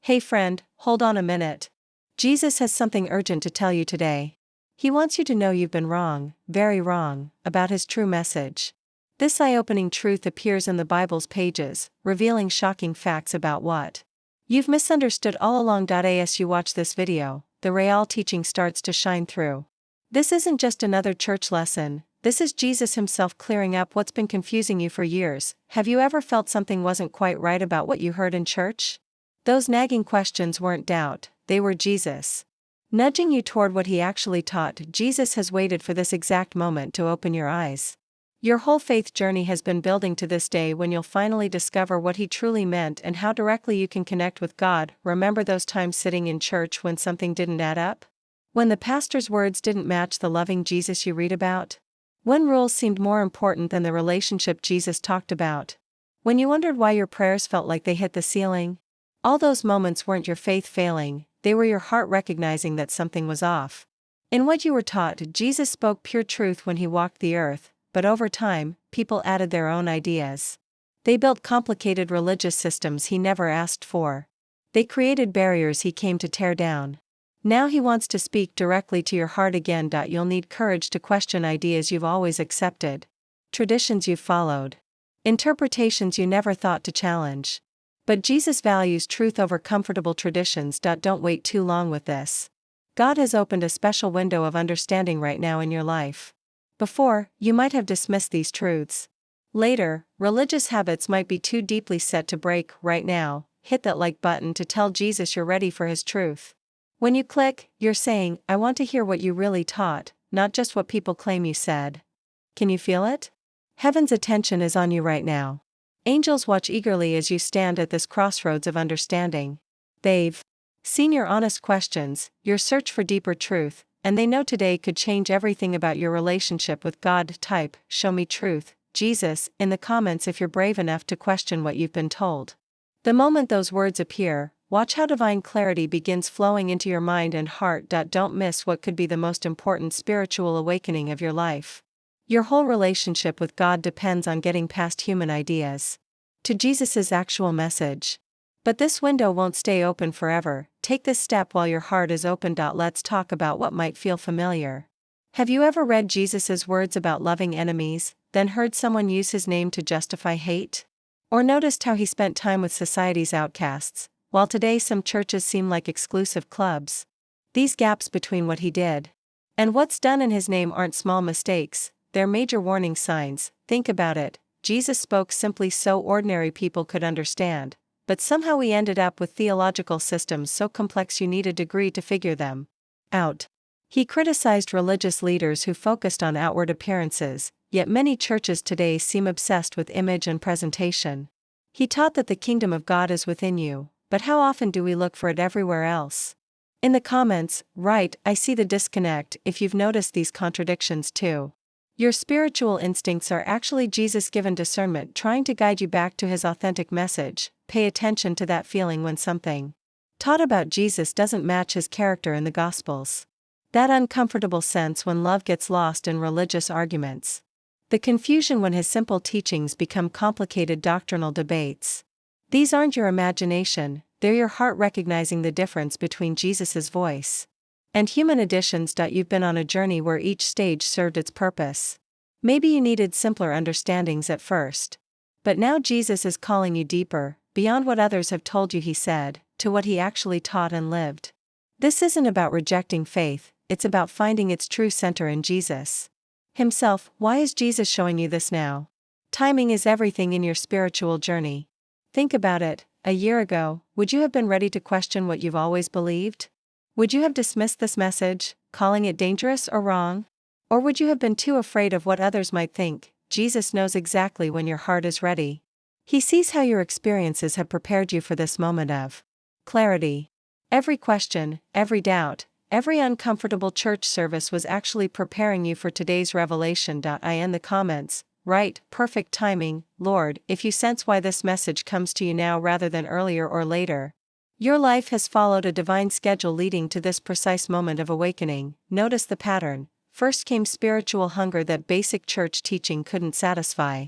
Hey friend, hold on a minute. Jesus has something urgent to tell you today. He wants you to know you've been wrong, very wrong, about his true message. This eye-opening truth appears in the Bible's pages, revealing shocking facts about what you've misunderstood all along. As you watch this video, the real teaching starts to shine through. This isn't just another church lesson, this is Jesus himself clearing up what's been confusing you for years. Have you ever felt something wasn't quite right about what you heard in church? Those nagging questions weren't doubt, they were Jesus nudging you toward what he actually taught. Jesus has waited for this exact moment to open your eyes. Your whole faith journey has been building to this day when you'll finally discover what he truly meant and how directly you can connect with God. Remember those times sitting in church when something didn't add up? When the pastor's words didn't match the loving Jesus you read about? When rules seemed more important than the relationship Jesus talked about? When you wondered why your prayers felt like they hit the ceiling? All those moments weren't your faith failing, they were your heart recognizing that something was off. In what you were taught, Jesus spoke pure truth when he walked the earth, but over time, people added their own ideas. They built complicated religious systems he never asked for. They created barriers he came to tear down. Now he wants to speak directly to your heart again. You'll need courage to question ideas you've always accepted, traditions you've followed, interpretations you never thought to challenge. But Jesus values truth over comfortable traditions. Don't wait too long with this. God has opened a special window of understanding right now in your life. Before, you might have dismissed these truths. Later, religious habits might be too deeply set to break. Right now, hit that like button to tell Jesus you're ready for his truth. When you click, you're saying, I want to hear what you really taught, not just what people claim you said. Can you feel it? Heaven's attention is on you right now. Angels watch eagerly as you stand at this crossroads of understanding. They've seen your honest questions, your search for deeper truth, and they know today could change everything about your relationship with God. Type, show me truth, Jesus, in the comments if you're brave enough to question what you've been told. The moment those words appear, watch how divine clarity begins flowing into your mind and heart. Don't miss what could be the most important spiritual awakening of your life. Your whole relationship with God depends on getting past human ideas to Jesus's actual message. But this window won't stay open forever. Take this step while your heart is open. Let's talk about what might feel familiar. Have you ever read Jesus's words about loving enemies, then heard someone use his name to justify hate? Or noticed how he spent time with society's outcasts, while today some churches seem like exclusive clubs? These gaps between what he did and what's done in his name aren't small mistakes. They're major warning signs. Think about it. Jesus spoke simply so ordinary people could understand, but somehow we ended up with theological systems so complex you need a degree to figure them out. He criticized religious leaders who focused on outward appearances, yet many churches today seem obsessed with image and presentation. He taught that the kingdom of God is within you, but how often do we look for it everywhere else? In the comments, write, I see the disconnect, if you've noticed these contradictions too. Your spiritual instincts are actually Jesus-given discernment trying to guide you back to his authentic message. Pay attention to that feeling when something taught about Jesus doesn't match his character in the Gospels. That uncomfortable sense when love gets lost in religious arguments. The confusion when his simple teachings become complicated doctrinal debates. These aren't your imagination, they're your heart recognizing the difference between Jesus's voice and human additions. You've been on a journey where each stage served its purpose. Maybe you needed simpler understandings at first. But now Jesus is calling you deeper, beyond what others have told you he said, to what he actually taught and lived. This isn't about rejecting faith, it's about finding its true center in Jesus himself. Why is Jesus showing you this now? Timing is everything in your spiritual journey. Think about it. A year ago, would you have been ready to question what you've always believed? Would you have dismissed this message, calling it dangerous or wrong? Or would you have been too afraid of what others might think? Jesus knows exactly when your heart is ready. He sees how your experiences have prepared you for this moment of clarity. Every question, every doubt, every uncomfortable church service was actually preparing you for today's revelation. In the comments, write, perfect timing, Lord, if you sense why this message comes to you now rather than earlier or later. Your life has followed a divine schedule leading to this precise moment of awakening. Notice the pattern. First came spiritual hunger that basic church teaching couldn't satisfy.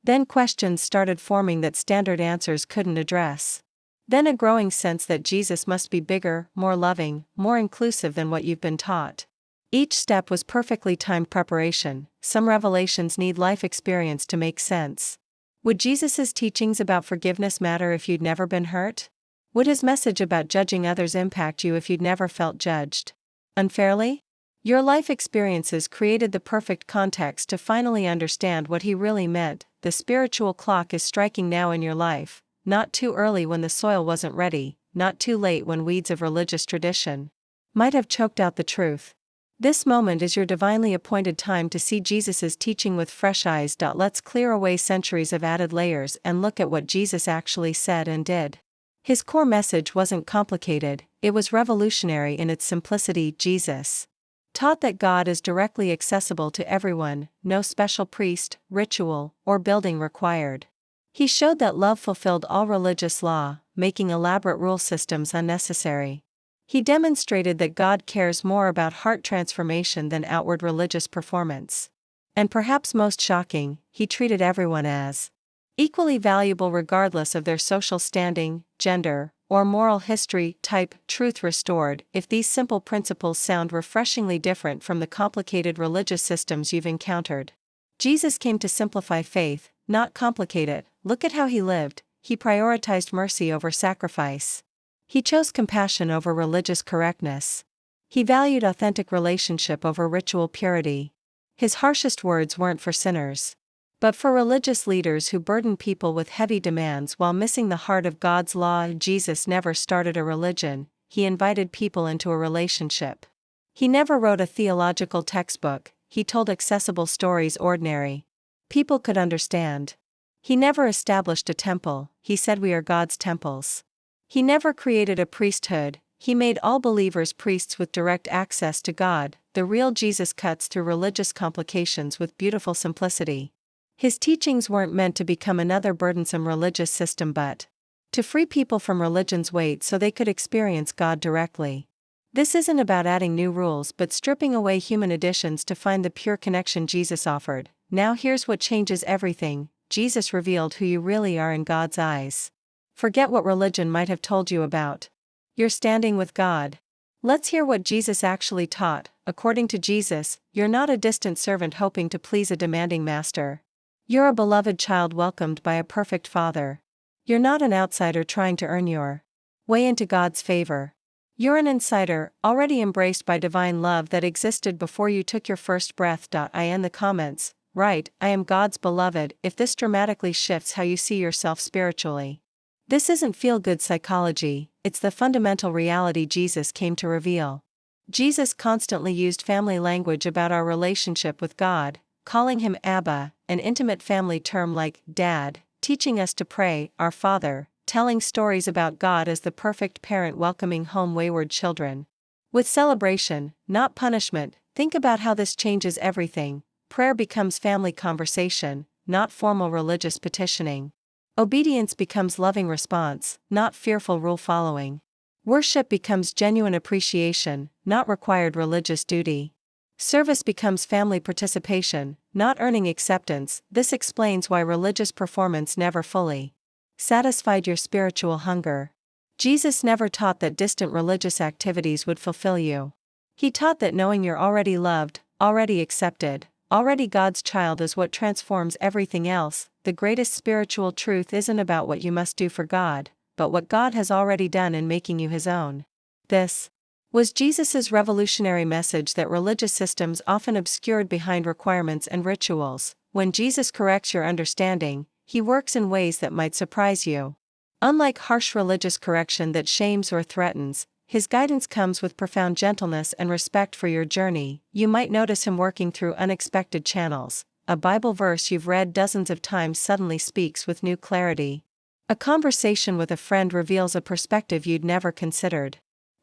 Then questions started forming that standard answers couldn't address. Then a growing sense that Jesus must be bigger, more loving, more inclusive than what you've been taught. Each step was perfectly timed preparation. Some revelations need life experience to make sense. Would Jesus' teachings about forgiveness matter if you'd never been hurt? Would his message about judging others impact you if you'd never felt judged unfairly? Your life experiences created the perfect context to finally understand what he really meant. The spiritual clock is striking now in your life, not too early when the soil wasn't ready, not too late when weeds of religious tradition might have choked out the truth. This moment is your divinely appointed time to see Jesus' teaching with fresh eyes. Let's clear away centuries of added layers and look at what Jesus actually said and did. His core message wasn't complicated, it was revolutionary in its simplicity. Jesus taught that God is directly accessible to everyone, no special priest, ritual, or building required. He showed that love fulfilled all religious law, making elaborate rule systems unnecessary. He demonstrated that God cares more about heart transformation than outward religious performance. And perhaps most shocking, he treated everyone as equally valuable regardless of their social standing, gender, or moral history. Type Truth Restored. If these simple principles sound refreshingly different from the complicated religious systems you've encountered, Jesus came to simplify faith, not complicate it. Look at how he lived. He prioritized mercy over sacrifice. He chose compassion over religious correctness. He valued authentic relationship over ritual purity. His harshest words weren't for sinners, but for religious leaders who burden people with heavy demands while missing the heart of God's law. Jesus never started a religion, he invited people into a relationship. He never wrote a theological textbook, he told accessible stories ordinary people could understand. He never established a temple, he said we are God's temples. He never created a priesthood, he made all believers priests with direct access to God. The real Jesus cuts through religious complications with beautiful simplicity. His teachings weren't meant to become another burdensome religious system but to free people from religion's weight so they could experience God directly. This isn't about adding new rules but stripping away human additions to find the pure connection Jesus offered. Now here's what changes everything. Jesus revealed who you really are in God's eyes. Forget what religion might have told you about your standing with God. Let's hear what Jesus actually taught. According to Jesus, you're not a distant servant hoping to please a demanding master. You're a beloved child welcomed by a perfect Father. You're not an outsider trying to earn your way into God's favor. You're an insider, already embraced by divine love that existed before you took your first breath. I in the comments, write, I am God's beloved, if this dramatically shifts how you see yourself spiritually. This isn't feel-good psychology, it's the fundamental reality Jesus came to reveal. Jesus constantly used family language about our relationship with God, calling him Abba, an intimate family term like Dad, teaching us to pray, Our Father, telling stories about God as the perfect parent welcoming home wayward children. With celebration, not punishment. Think about how this changes everything. Prayer becomes family conversation, not formal religious petitioning. Obedience becomes loving response, not fearful rule following. Worship becomes genuine appreciation, not required religious duty. Service becomes family participation, not earning acceptance. This explains why religious performance never fully satisfied your spiritual hunger. Jesus never taught that distant religious activities would fulfill you. He taught that knowing you're already loved, already accepted, already God's child is what transforms everything else. The greatest spiritual truth isn't about what you must do for God, but what God has already done in making you his own. This was Jesus' revolutionary message that religious systems often obscured behind requirements and rituals. When Jesus corrects your understanding, he works in ways that might surprise you. Unlike harsh religious correction that shames or threatens, his guidance comes with profound gentleness and respect for your journey. You might notice him working through unexpected channels. A Bible verse you've read dozens of times suddenly speaks with new clarity. A conversation with a friend reveals a perspective you'd never considered.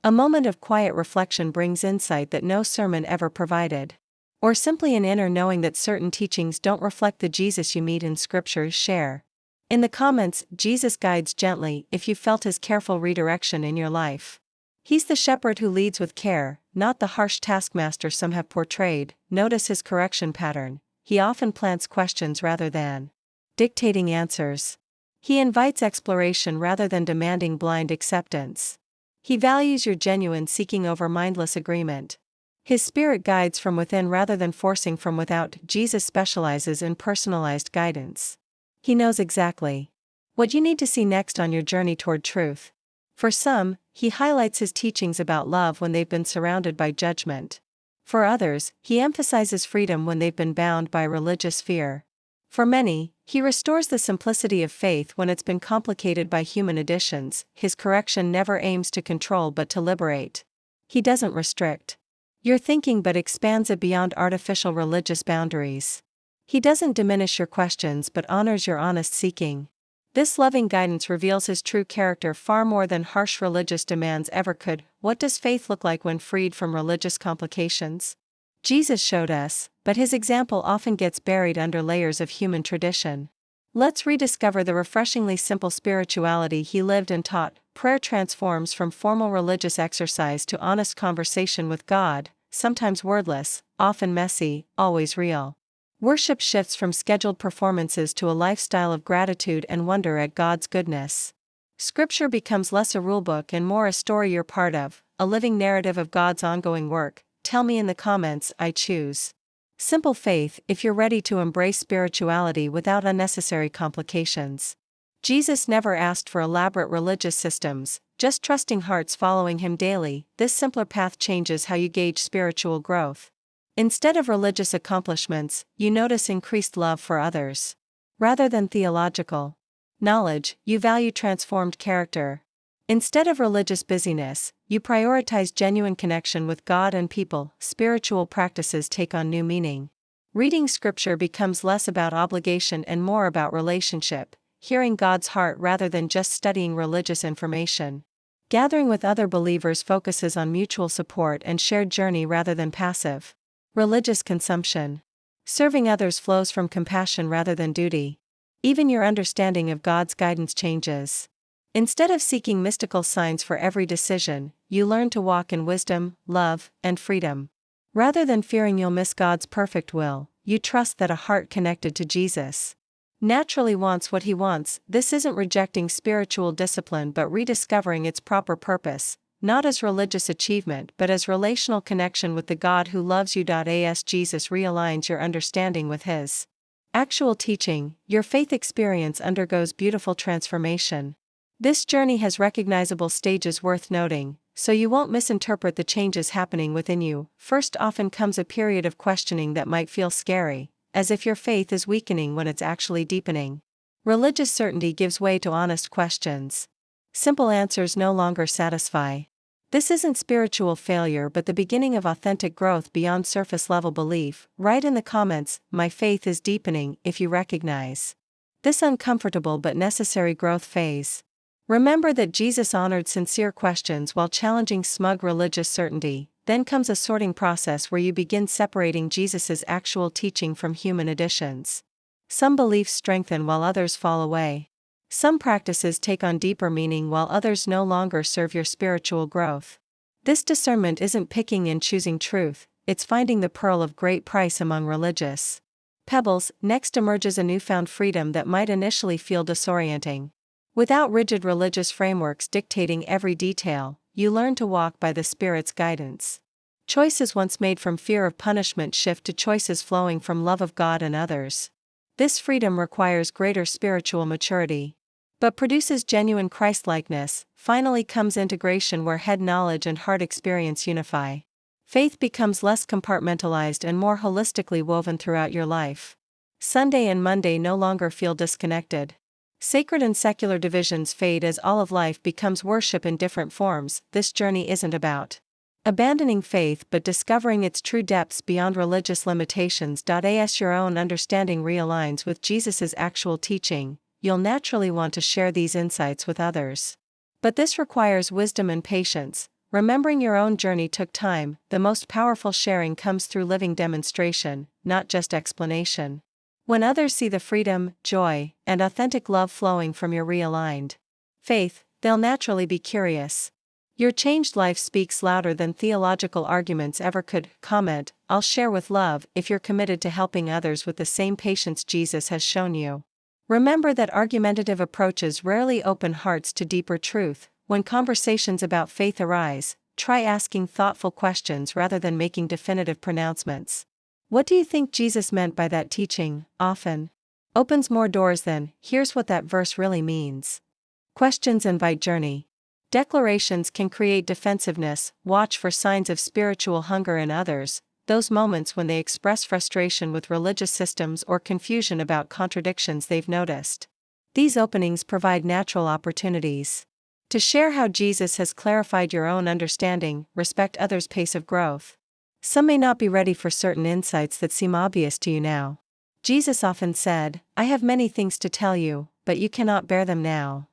A moment of quiet reflection brings insight that no sermon ever provided. Or simply an inner knowing that certain teachings don't reflect the Jesus you meet in Scripture. Share in the comments, Jesus guides gently if you felt his careful redirection in your life. He's the shepherd who leads with care, not the harsh taskmaster some have portrayed. Notice his correction pattern. He often plants questions rather than dictating answers. He invites exploration rather than demanding blind acceptance. He values your genuine seeking over mindless agreement. His Spirit guides from within rather than forcing from without. Jesus specializes in personalized guidance. He knows exactly what you need to see next on your journey toward truth. For some, he highlights his teachings about love when they've been surrounded by judgment. For others, he emphasizes freedom when they've been bound by religious fear. For many, he restores the simplicity of faith when it's been complicated by human additions. His correction never aims to control but to liberate. He doesn't restrict your thinking but expands it beyond artificial religious boundaries. He doesn't diminish your questions but honors your honest seeking. This loving guidance reveals his true character far more than harsh religious demands ever could. What does faith look like when freed from religious complications? Jesus showed us, but his example often gets buried under layers of human tradition. Let's rediscover the refreshingly simple spirituality he lived and taught. Prayer transforms from formal religious exercise to honest conversation with God, sometimes wordless, often messy, always real. Worship shifts from scheduled performances to a lifestyle of gratitude and wonder at God's goodness. Scripture becomes less a rulebook and more a story you're part of, a living narrative of God's ongoing work. Tell me in the comments. I choose simple faith if you're ready to embrace spirituality without unnecessary complications. Jesus never asked for elaborate religious systems, just trusting hearts following him daily. This simpler path changes how you gauge spiritual growth. Instead of religious accomplishments, you notice increased love for others. Rather than theological knowledge, you value transformed character. Instead of religious busyness, you prioritize genuine connection with God and people. Spiritual practices take on new meaning. Reading scripture becomes less about obligation and more about relationship, hearing God's heart rather than just studying religious information. Gathering with other believers focuses on mutual support and shared journey rather than passive religious consumption. Serving others flows from compassion rather than duty. Even your understanding of God's guidance changes. Instead of seeking mystical signs for every decision, you learn to walk in wisdom, love, and freedom. Rather than fearing you'll miss God's perfect will, you trust that a heart connected to Jesus naturally wants what he wants. This isn't rejecting spiritual discipline but rediscovering its proper purpose, not as religious achievement but as relational connection with the God who loves you. As Jesus realigns your understanding with his actual teaching, your faith experience undergoes beautiful transformation. This journey has recognizable stages worth noting, so you won't misinterpret the changes happening within you. First often comes a period of questioning that might feel scary, as if your faith is weakening when it's actually deepening. Religious certainty gives way to honest questions. Simple answers no longer satisfy. This isn't spiritual failure but the beginning of authentic growth beyond surface-level belief. Write in the comments, "My faith is deepening," if you recognize this uncomfortable but necessary growth phase. Remember that Jesus honored sincere questions while challenging smug religious certainty. Then comes a sorting process where you begin separating Jesus's actual teaching from human additions. Some beliefs strengthen while others fall away. Some practices take on deeper meaning while others no longer serve your spiritual growth. This discernment isn't picking and choosing truth, it's finding the pearl of great price among religious pebbles. Next emerges a newfound freedom that might initially feel disorienting. Without rigid religious frameworks dictating every detail, you learn to walk by the Spirit's guidance. Choices once made from fear of punishment shift to choices flowing from love of God and others. This freedom requires greater spiritual maturity, but produces genuine Christ-likeness. Finally comes integration where head knowledge and heart experience unify. Faith becomes less compartmentalized and more holistically woven throughout your life. Sunday and Monday no longer feel disconnected. Sacred and secular divisions fade as all of life becomes worship in different forms. This journey isn't about abandoning faith but discovering its true depths beyond religious limitations. As your own understanding realigns with Jesus's actual teaching, you'll naturally want to share these insights with others. But this requires wisdom and patience. Remembering your own journey took time. The most powerful sharing comes through living demonstration, not just explanation. When others see the freedom, joy, and authentic love flowing from your realigned faith, they'll naturally be curious. Your changed life speaks louder than theological arguments ever could. Comment, "I'll share with love," if you're committed to helping others with the same patience Jesus has shown you. Remember that argumentative approaches rarely open hearts to deeper truth. When conversations about faith arise, try asking thoughtful questions rather than making definitive pronouncements. What do you think Jesus meant by that teaching? Often opens more doors than, here's what that verse really means. Questions invite journey. Declarations can create defensiveness. Watch for signs of spiritual hunger in others, those moments when they express frustration with religious systems or confusion about contradictions they've noticed. These openings provide natural opportunities to share how Jesus has clarified your own understanding. Respect others' pace of growth. Some may not be ready for certain insights that seem obvious to you now. Jesus often said, I have many things to tell you, but you cannot bear them now.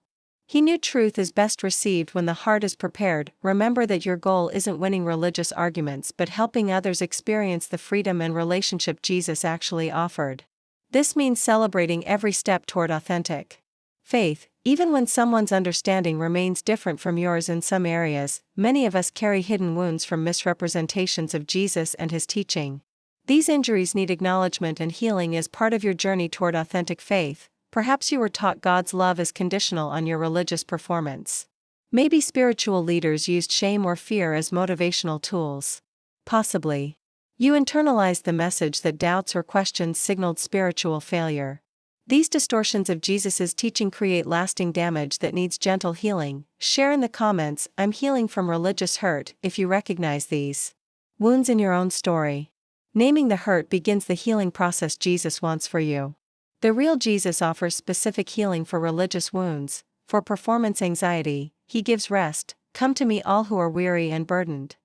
He knew truth is best received when the heart is prepared. Remember that your goal isn't winning religious arguments but helping others experience the freedom and relationship Jesus actually offered. This means celebrating every step toward authentic faith, even when someone's understanding remains different from yours in some areas. Many of us carry hidden wounds from misrepresentations of Jesus and his teaching. These injuries need acknowledgement and healing as part of your journey toward authentic faith. Perhaps you were taught God's love is conditional on your religious performance. Maybe spiritual leaders used shame or fear as motivational tools. Possibly. You internalized the message that doubts or questions signaled spiritual failure. These distortions of Jesus' teaching create lasting damage that needs gentle healing. Share in the comments, I'm healing from religious hurt, if you recognize these wounds in your own story. Naming the hurt begins the healing process Jesus wants for you. The real Jesus offers specific healing for religious wounds. For performance anxiety, he gives rest. Come to me all who are weary and burdened.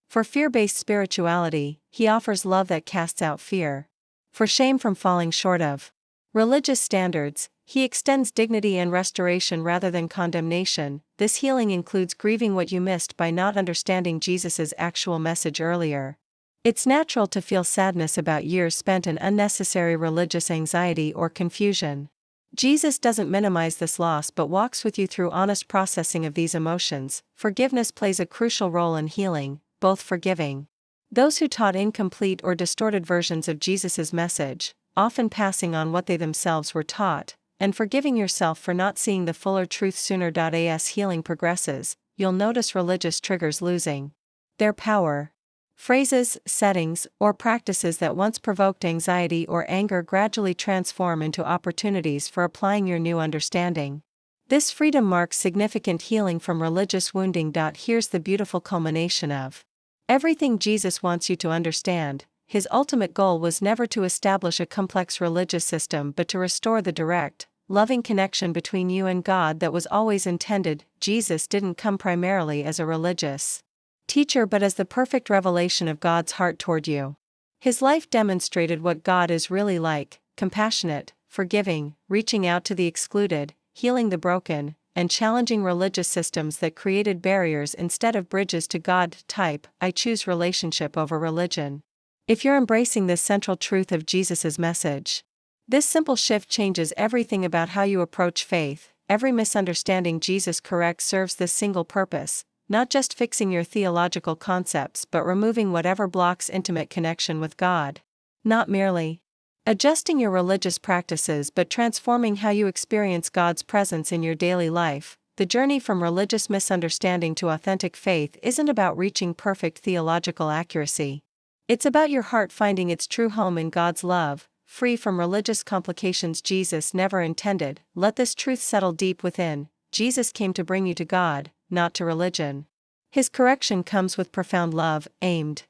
For fear-based spirituality, he offers love that casts out fear. For shame from falling short of religious standards, he extends dignity and restoration rather than condemnation. This healing includes grieving what you missed by not understanding Jesus' actual message earlier. It's natural to feel sadness about years spent in unnecessary religious anxiety or confusion. Jesus doesn't minimize this loss but walks with you through honest processing of these emotions. Forgiveness plays a crucial role in healing, both forgiving those who taught incomplete or distorted versions of Jesus' message, often passing on what they themselves were taught, and forgiving yourself for not seeing the fuller truth sooner. As healing progresses, you'll notice religious triggers losing their power. Phrases, settings, or practices that once provoked anxiety or anger gradually transform into opportunities for applying your new understanding. This freedom marks significant healing from religious wounding. Here's the beautiful culmination of everything Jesus wants you to understand. His ultimate goal was never to establish a complex religious system but to restore the direct, loving connection between you and God that was always intended. Jesus didn't come primarily as a religious teacher but as the perfect revelation of God's heart toward you. His life demonstrated what God is really like: compassionate, forgiving, reaching out to the excluded, healing the broken, and challenging religious systems that created barriers instead of bridges to God. I choose relationship over religion. If you're embracing this central truth of Jesus' message, this simple shift changes everything about how you approach faith. Every misunderstanding Jesus corrects serves this single purpose: not just fixing your theological concepts but removing whatever blocks intimate connection with God. Not merely adjusting your religious practices but transforming how you experience God's presence in your daily life. The journey from religious misunderstanding to authentic faith isn't about reaching perfect theological accuracy. It's about your heart finding its true home in God's love, free from religious complications Jesus never intended. Let this truth settle deep within. Jesus came to bring you to God, not to religion. His correction comes with profound love, aimed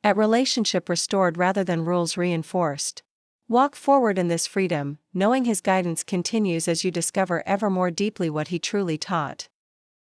at relationship restored rather than rules reinforced. Walk forward in this freedom, knowing his guidance continues as you discover ever more deeply what he truly taught.